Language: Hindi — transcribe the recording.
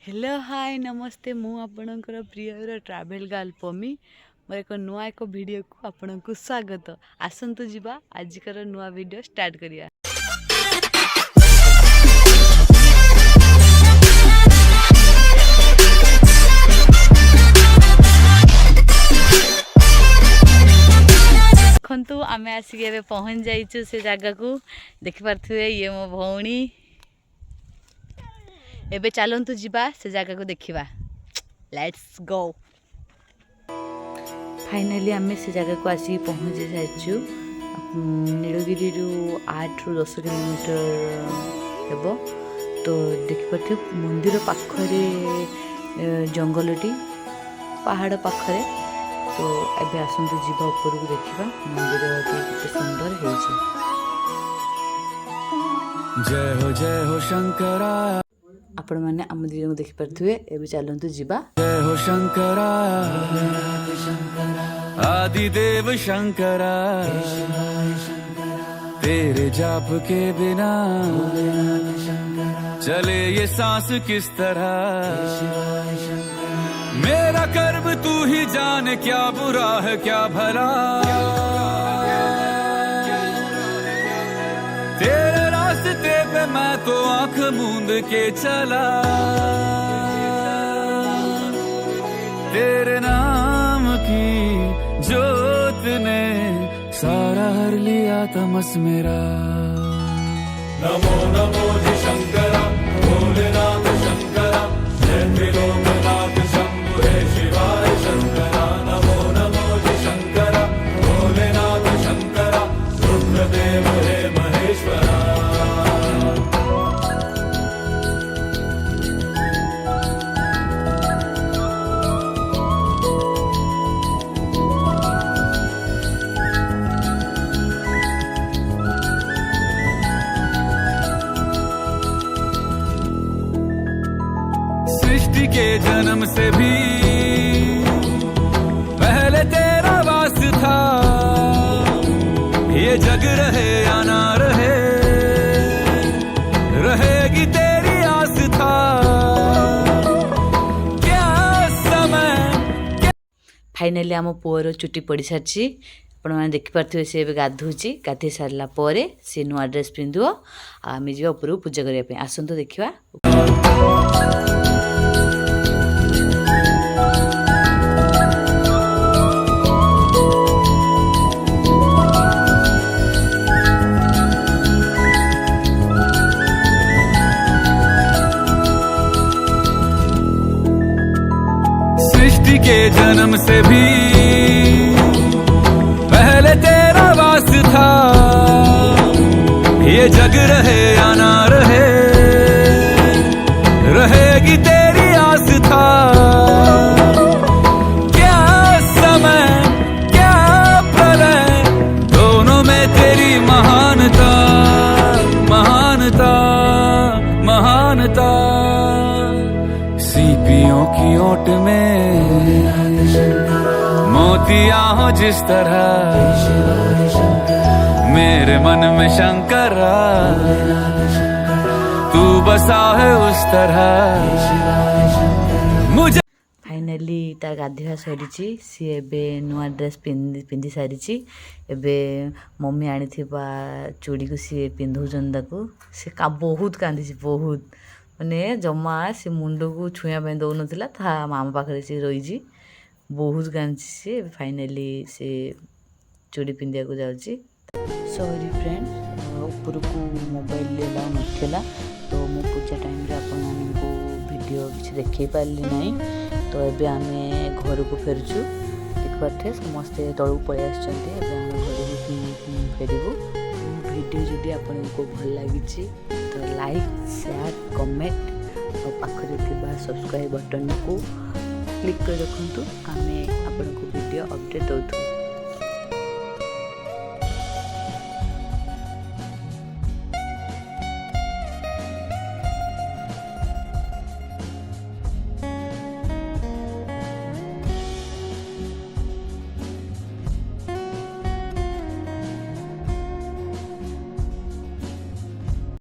हेलो हाय नमस्ते मु आपणकर प्रियर ट्रैवल गर्ल पमी मोर एक नुआ एक वीडियो को आपण को स्वागत आसंतु जीवा आजिकर नुआ वीडियो स्टार्ट करिया। देखु आम आसिक पहुँच जाइचु से जगह को देखि पारथुए ये मो भौणी एबे चलतु जीवा से जगह को देखिबा। Let's go. फाइनली आम से जगह को आसिक पहुँच सारिचु। नीलगिरी 8 ରୁ 10 किलोमीटर हेब। तो देखिपे मंदिर पाखरे जंगलटी पहाड़ पाखरे। तो एबे आसंतु जीवा ऊपर को देखिबा मंदिर केते सुंदर होइछि। जय हो शंकरा आपण माने आम मंदिर को देखि परथुए। एबे चलंतु जीवा। जय हो शंकरा आदि देव शंकरा तेरे जाप के बिना चले ये सांस किस तरह। मेरा कर्म तू ही जाने क्या बुरा है क्या भला। तेरे रास्ते पे मैं तो आंख मूंद के चला। तेरे नाम की जोत ने सारा हर लिया तमस मेरा। नमो नमो जी शंकरा भोलेनाथ शंकरा जय त्रिलोकनाथ शंभु हे शिवाय शंकरा। नमो नमो जी शंकरा भोलेनाथ शंकरा रुद्रदेव हे महेश्वरा। सृष्टि के जन्म से भी पहले तेरा वास था। ये जग रहे या ना रहे रहेगी तेरी आस था। क्या समय फाइनली आम पुअर चुटी पड़ी सारी आपण मैंने देखिपे सी ए गाधुची। गाधे सारा पर सी नुआ ड्रेस पिंधु आम जा ऊपर पूजा करने। आसतु देखा। सृष्टि के जन्म से भी पहले तेरा वास था। ये जग रहे या ना रहे रहेगी तेरी आस था। क्या समय क्या प्रलय दोनों में तेरी महानता महानता महानता। सीपियों की ओट में मोतिया हो जिस तरह मेरे मन में शंकरा तू बसा है उस तरह मुझे। फाइनली ता गाधुआ सरी सी एबे नुआ ड्रेस पिंधि सारी। एबे मम्मी आनी चूड़ी को सी पिंधुचन ताकू से बहुत कांदी बहुत माने जमा से मुंड को छुआ दौन था मामा पाखे से रही बहुत कांदी सी। फाइनली से चूड़ी पिंधिया को जाऊँगी। सॉरी फ्रेंड ऊपर को मोबाइल अलाउ नाला तो मो पूजा टाइम आपको वीडियो किसी देखे पारे ना। तो ये आम घर को फेरुचु देखिए समस्ते तलू पलि आम घर को फेरबू। वीडियो जदि आपको भल लगी तो लाइक शेयर कमेंट और पाखरे थिबा सब्सक्राइब बटन को क्लिक कर रखु। आम आपको वीडियो अपडेट दौथु।